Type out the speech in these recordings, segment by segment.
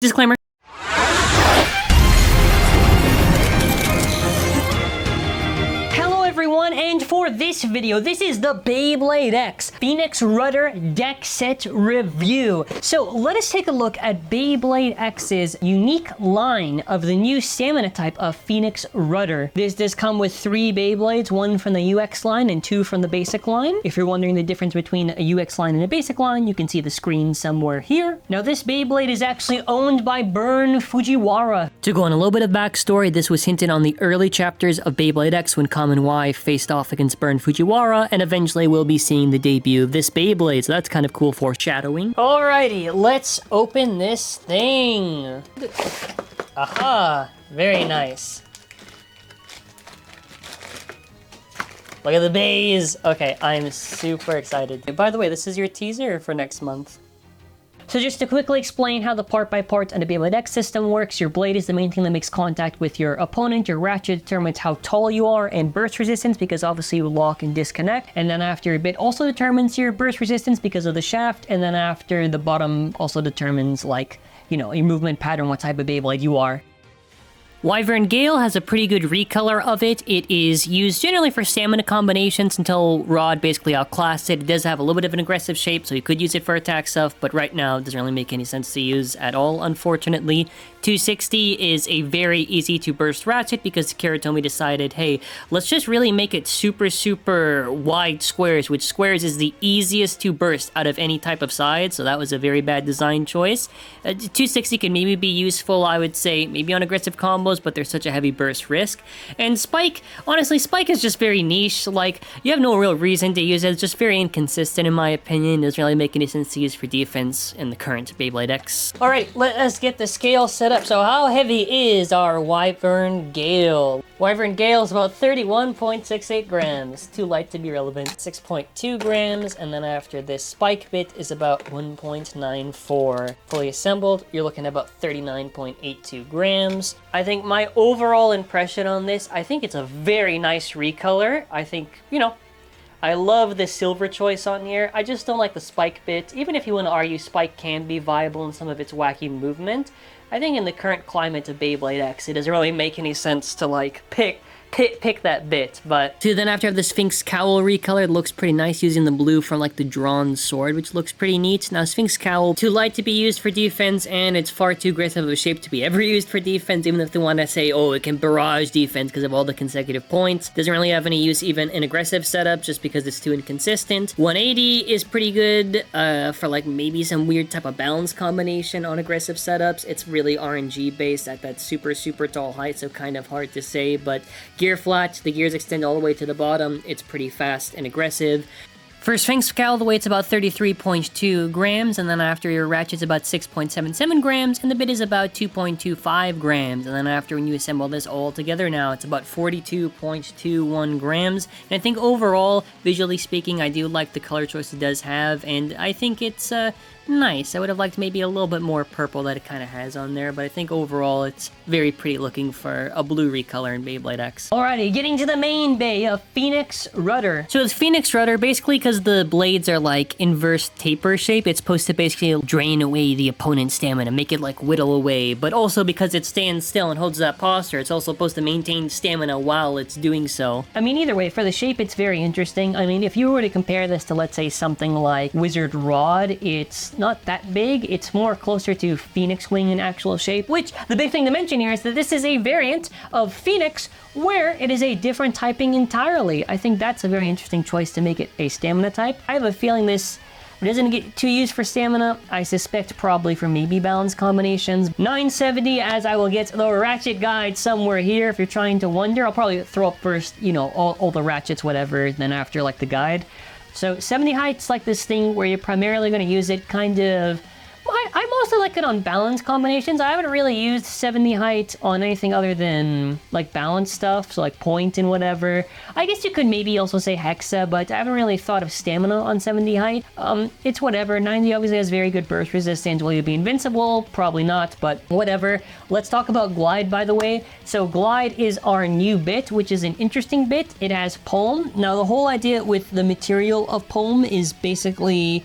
Disclaimer. Hello everyone, and for this video, this is the Beyblade X Phoenix Rudder deck set review. So let us take a look at Beyblade X's unique line of the new stamina type of Phoenix Rudder. This does come with 3 Beyblades, 1 from the UX line and 2 from the basic line. If you're wondering the difference between a UX line and a basic line, you can see the screen somewhere here. Now this Beyblade is actually owned by Burn Fujiwara. To go on a little bit of backstory, this was hinted on the early chapters of Beyblade X when Common Y faced off against Burn Fujiwara, and eventually we'll be seeing the debut of this Beyblade, so that's kind of cool foreshadowing. Alrighty, let's open this thing. Aha, very nice. Look at the bays. Okay, I'm super excited. By the way, this is your teaser for next month. So just to quickly explain how the part-by-part and the Beyblade X system works, your blade is the main thing that makes contact with your opponent, your ratchet determines how tall you are, and burst resistance because obviously you lock and disconnect, and then after your bit also determines your burst resistance because of the shaft, and then after the bottom also determines, like, you know, your movement pattern, what type of Beyblade you are. Wyvern Gale has a pretty good recolor of it. It is used generally for stamina combinations until Rod basically outclassed it. It does have a little bit of an aggressive shape, so you could use it for attack stuff, but right now it doesn't really make any sense to use at all, unfortunately. 260 is a very easy to burst ratchet because Kiritomi decided, hey, let's just really make it super wide squares, which squares is the easiest to burst out of any type of side, so that was a very bad design choice. 260 can maybe be useful, I would say, maybe on aggressive combos, but there's such a heavy burst risk. And Spike, honestly, Spike is just very niche. Like, you have no real reason to use it. It's just very inconsistent in my opinion. It doesn't really make any sense to use for defense in the current Beyblade X. Alright, let us get the scale set up. So how heavy is our Wyvern Gale? Wyvern Gale is about 31.68 grams. Too light to be relevant. 6.2 grams, and then after this Spike bit is about 1.94. Fully assembled, you're looking at about 39.82 grams. I think my overall impression on this, I think it's a very nice recolor. I think, you know, I love the silver choice on here. I just don't like the Spike bit. Even if you want to argue Spike can be viable in some of its wacky movement, I think in the current climate of Beyblade X, it doesn't really make any sense to, like, pick that bit, but... So then after I have the Sphinx Cowl recolor, it looks pretty nice using the blue from, like, the drawn sword, which looks pretty neat. Now, Sphinx Cowl, too light to be used for defense, and it's far too aggressive of a shape to be ever used for defense, even if they want to say, oh, it can barrage defense because of all the consecutive points. Doesn't really have any use even in aggressive setup, just because it's too inconsistent. 180 is pretty good for, like, maybe some weird type of balance combination on aggressive setups. It's really RNG based at that super tall height, so kind of hard to say, but gear flat, the gears extend all the way to the bottom, it's pretty fast and aggressive. For Sphinx Cowl, the weight's about 33.2 grams, and then after your ratchet's about 6.77 grams, and the bit is about 2.25 grams, and then after when you assemble this all together now, it's about 42.21 grams, and I think overall, visually speaking, I do like the color choice it does have, and I think it's, nice. I would have liked maybe a little bit more purple that it kind of has on there, but I think overall it's very pretty looking for a blue recolor in Beyblade X. Alrighty, getting to the main bay of Phoenix Rudder. So with Phoenix Rudder, basically because the blades are like inverse taper shape, it's supposed to basically drain away the opponent's stamina, make it like whittle away, but also because it stands still and holds that posture, it's also supposed to maintain stamina while it's doing so. I mean, either way, for the shape, it's very interesting. I mean, if you were to compare this to, let's say, something like Wizard Rod, it's not that big. It's more closer to Phoenix Wing in actual shape, which the big thing to mention here is that this is a variant of Phoenix where it is a different typing entirely. I think that's a very interesting choice to make it a stamina type. I have a feeling this doesn't get too used for stamina. I suspect probably for maybe balance combinations. 970, as I will get the ratchet guide somewhere here if you're trying to wonder. I'll probably throw up first, you know, all the ratchets, whatever, then after, like, the guide. So 70 height's like this thing where you're primarily going to use it kind of... I mostly like it on balance combinations. I haven't really used 70 height on anything other than, like, balance stuff, so like point and whatever. I guess you could maybe also say hexa, but I haven't really thought of stamina on 70 height. It's whatever. 90 obviously has very good burst resistance. Will you be invincible? Probably not, but whatever. Let's talk about Glide, by the way. So Glide is our new bit, which is an interesting bit. It has Pulm. Now, the whole idea with the material of Pulm is basically...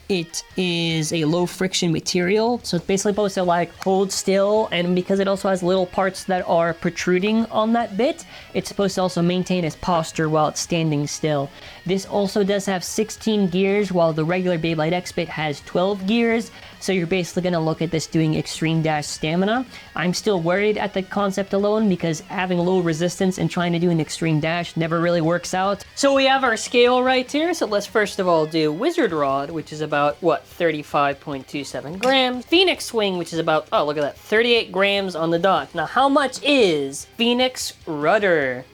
it is a low friction material. So it's basically supposed to like hold still, and because it also has little parts that are protruding on that bit, it's supposed to also maintain its posture while it's standing still. This also does have 16 gears, while the regular Beyblade X bit has 12 gears. So you're basically going to look at this doing extreme dash stamina. I'm still worried at the concept alone because having low resistance and trying to do an extreme dash never really works out. So we have our scale right here. So let's first of all do Wizard Rod, which is about, what, 35.27 grams. Phoenix Swing, which is about, oh, look at that, 38 grams on the dot. Now, how much is Phoenix Rudder?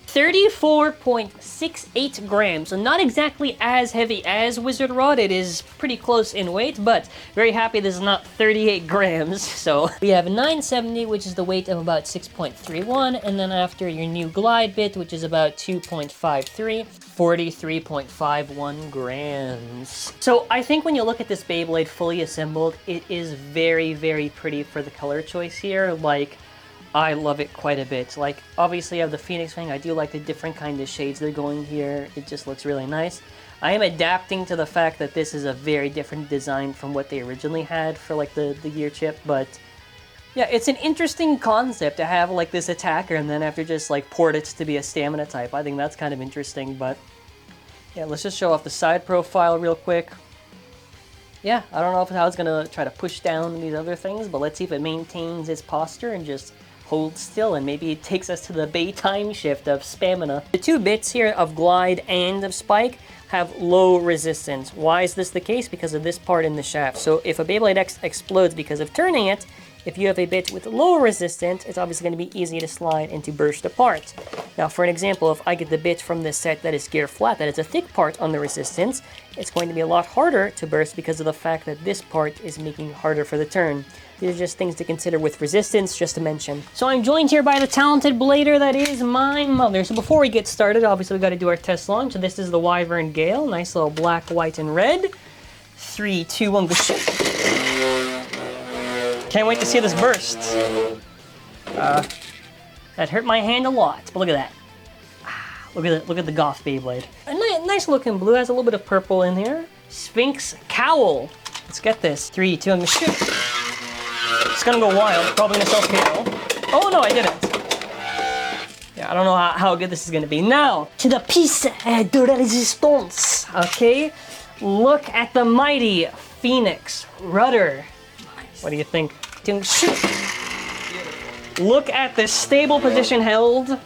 34.68 grams, so not exactly as heavy as Wizard Rod. It is pretty close in weight, but very happy this is not 38 grams. So we have a 970, which is the weight of about 6.31, and then after your new glide bit, which is about 2.53, 43.51 grams. So I think when you look at this Beyblade fully assembled, it is very, very pretty for the color choice here. Like, I love it quite a bit. Like, obviously I have the Phoenix Wing. I do like the different kind of shades they're going here. It just looks really nice. I am adapting to the fact that this is a very different design from what they originally had for like the gear chip, but yeah, it's an interesting concept to have like this attacker and then after just like port it to be a stamina type. I think that's kind of interesting, but yeah, let's just show off the side profile real quick. Yeah, I don't know how it's gonna try to push down these other things, but let's see if it maintains its posture and just hold still, and maybe it takes us to the Bay time shift of stamina. The two bits here of glide and of spike have low resistance. Why is this the case? Because of this part in the shaft. So if a Beyblade X explodes because of turning it, if you have a bit with low resistance, it's obviously going to be easy to slide and to burst apart. Now, for an example, if I get the bit from this set that is gear flat, that is a thick part on the resistance, it's going to be a lot harder to burst because of the fact that this part is making it harder for the turn. These are just things to consider with resistance, just to mention. So I'm joined here by the talented blader that is my mother. So before we get started, obviously we've got to do our test launch. So this is the Wyvern Gale. Nice little black, white, and red. 3, 2, 1, go shoot. Can't wait to see this burst. That hurt my hand a lot, but look at that. Look at the Goth Beyblade. A nice looking blue, has a little bit of purple in here. Sphinx Cowl. Let's get this. 3, 2, 1, go shoot. It's gonna go wild, probably gonna self-KO. Oh no, I didn't. Yeah, I don't know how good this is gonna be. Now, to the piece de resistance, okay? Look at the mighty Phoenix Rudder. Nice. What do you think? Look at the stable position held.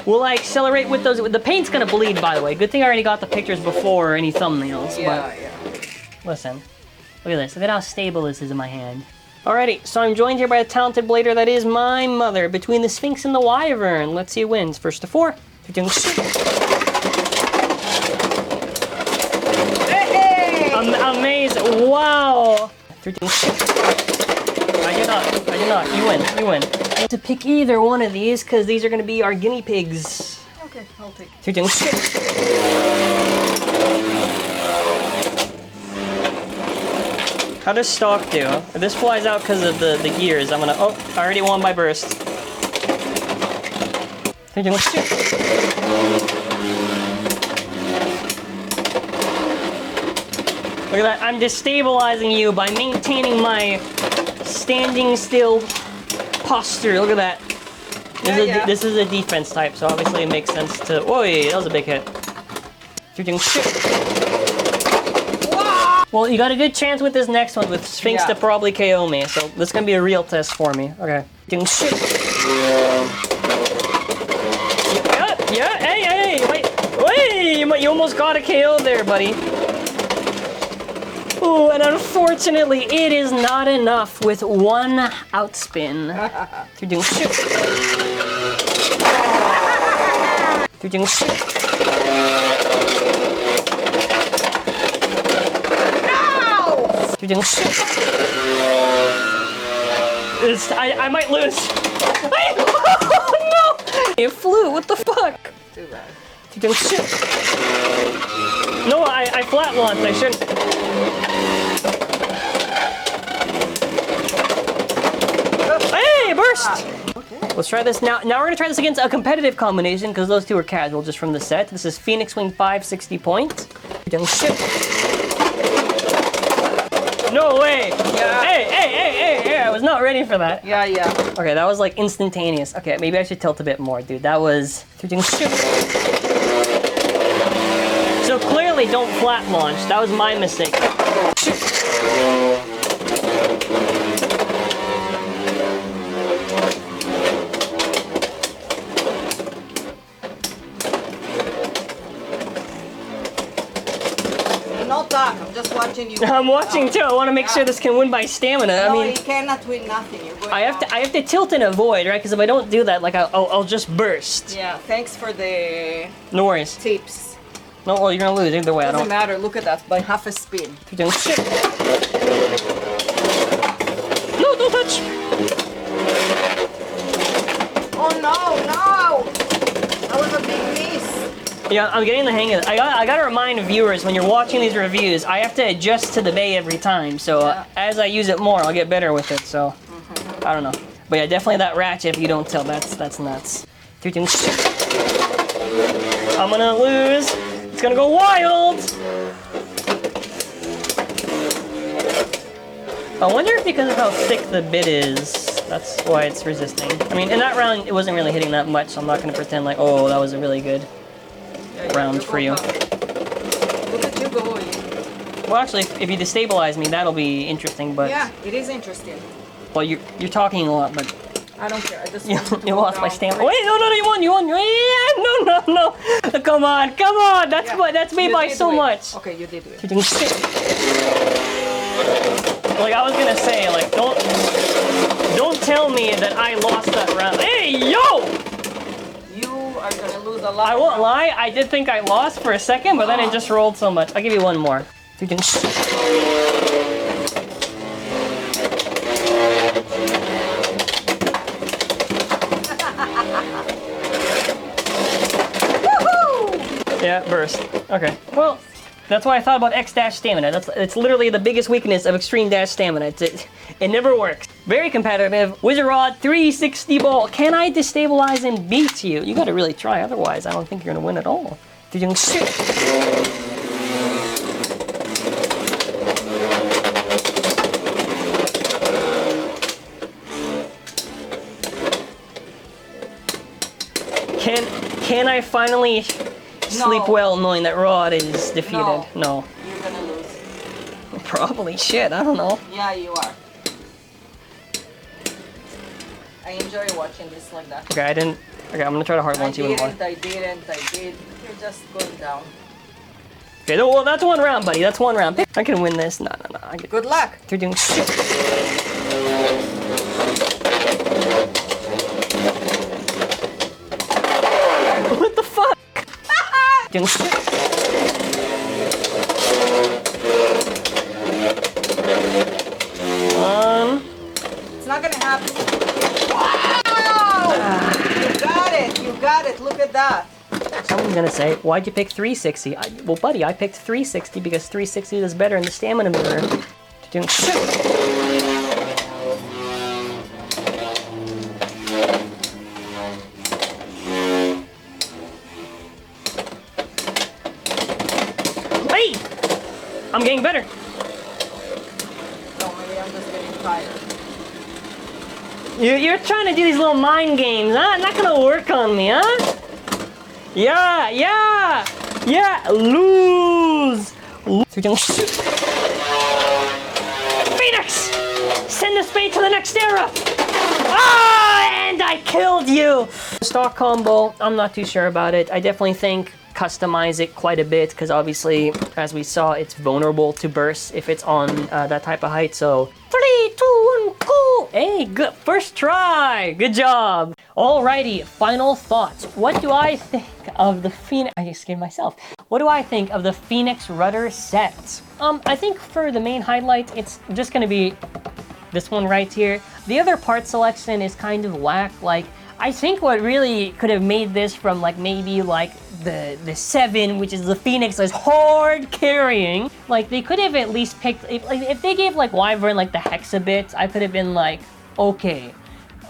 Will I accelerate with those? The paint's gonna bleed, by the way. Good thing I already got the pictures before any thumbnails. Yeah. Listen, look at this. Look at how stable this is in my hand. Alrighty, so I'm joined here by a talented blader that is my mother. Between the Sphinx and the Wyvern, let's see who wins. First to 4. Hey! Amazing! Wow! I did not. You win. I have to pick either one of these because these are going to be our guinea pigs. Okay, I'll take it. How does stock do? If this flies out because of the gears, I'm gonna, oh, I already won my burst. Look at that, I'm destabilizing you by maintaining my standing still posture. Look at that. This is a defense type, so obviously it makes sense to, oi, that was a big hit. Well, you got a good chance with this next one with Sphinx to probably KO me, so this is gonna be a real test for me. Okay. Yeah, hey, wait, you almost got a KO there, buddy. Ooh, and unfortunately, it is not enough with one outspin. I might lose. Oh, no! It flew, what the fuck? Too bad. No, I flat launched, I shouldn't. Hey, burst! Okay. Let's try this now. Now we're gonna try this against a competitive combination because those two are casual just from the set. This is Phoenix Wing 560 point. No way! Yeah. Hey, I was not ready for that. Yeah, yeah. Okay, that was like instantaneous. Okay, maybe I should tilt a bit more, dude. That was... So clearly don't flat launch. That was my mistake. No talk, I'm just watching you. I'm watching too. I want to make sure this can win by stamina. No, I mean, you cannot win nothing. You're going I have to tilt and avoid, right? Because if I don't do that, like I'll just burst. Yeah, thanks for the No worries. tips. No, well, you're gonna lose either way. Doesn't matter, look at that, by half a spin. You're doing shit. No, don't touch. Oh no, no! That was a big miss. Yeah, I'm getting the hang of it. I gotta remind viewers when you're watching these reviews, I have to adjust to the bay every time. So as I use it more, I'll get better with it. So I don't know, but yeah, definitely that ratchet. If you don't tilt, that's nuts. You're doing shit. I'm gonna lose. It's gonna go wild. I wonder if because of how thick the bit is, that's why it's resisting. I mean, in that round, it wasn't really hitting that much, so I'm not gonna pretend like, oh, that was a really good round for you. Look at you going. Well, actually, if you destabilize me, that'll be interesting, but... Yeah, it is interesting. Well, you're talking a lot, but... I don't care, I just You, want to you go lost my down. stamina. Wait, no, you won. Yeah, no. Come on. That's Yeah, that's made you by did so win. much. Okay, you did win. You're doing shit. Like I was gonna say, like don't tell me that I lost that round. Hey, yo! You are gonna lose a lot. I won't lie. I did think I lost for a second, but then it just rolled so much. I'll give you one more. You're doing shit. Yeah, burst. Okay. Well, that's why I thought about X-dash stamina. It's literally the biggest weakness of extreme dash stamina. It never works. Very competitive. Wizard Rod 360 ball. Can I destabilize and beat you? You gotta really try, otherwise I don't think you're gonna win at all. You're doing shit. Can I finally sleep well knowing that Rod is defeated? No. You're gonna lose. Probably. Shit, I don't know. Yeah, you are. I enjoy watching this like that. Okay, I'm gonna try to hard launch you even more. I did. You're just going down. Okay, well, that's one round, buddy. That's one round. I can win this. No. Good luck. You're doing shit. What the fuck? Doing shit. It's not gonna happen. Wow! You got it. Look at that. Someone's gonna say, why'd you pick 360? Well, buddy, I picked 360 because 360 is better in the stamina mirror. You're doing shit. Hey! I'm getting better. Oh, maybe I'm just getting tired. You're trying to do these little mind games, huh? Not gonna work on me, huh? Yeah, lose. Phoenix! Send this bait to the next era! Ah, and I killed you! Stock combo, I'm not too sure about it. I definitely think customize it quite a bit, because obviously, as we saw, it's vulnerable to bursts if it's on that type of height, so 3, 2, 1, go! Hey, good, first try! Good job! Alrighty, final thoughts. What do I think of the Phoenix... I just scared myself. What do I think of the Phoenix Rudder set? I think for the main highlight, it's just gonna be this one right here. The other part selection is kind of whack. Like, I think what really could have made this from like maybe like the 7, which is the Phoenix, is hard carrying. Like they could have at least picked, if they gave like Wyvern like the Hexa bits, I could have been like, okay.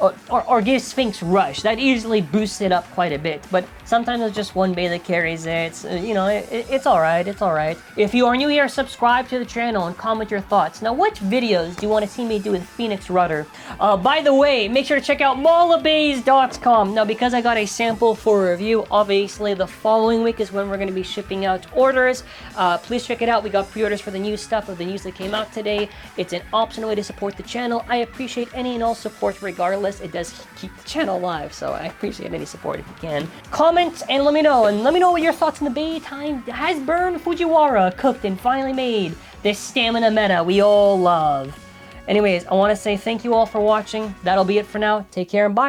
or give Sphinx Rush. That easily boosts it up quite a bit, but sometimes it's just one bay that carries it. It's, it's alright, it's alright. If you are new here, subscribe to the channel and comment your thoughts. Now, what videos do you want to see me do with Phoenix Rudder? By the way, make sure to check out mallofbays.com. Now, because I got a sample for review, obviously the following week is when we're going to be shipping out orders. Please check it out. We got pre-orders for the new stuff of the news that came out today. It's an optional way to support the channel. I appreciate any and all support regardless. It does keep the channel alive, so I appreciate any support if you can. Comment and let me know what your thoughts on the bay time has burned Fujiwara cooked and finally made this stamina meta we all love. Anyways, I want to say thank you all for watching. That'll be it for now. Take care and bye.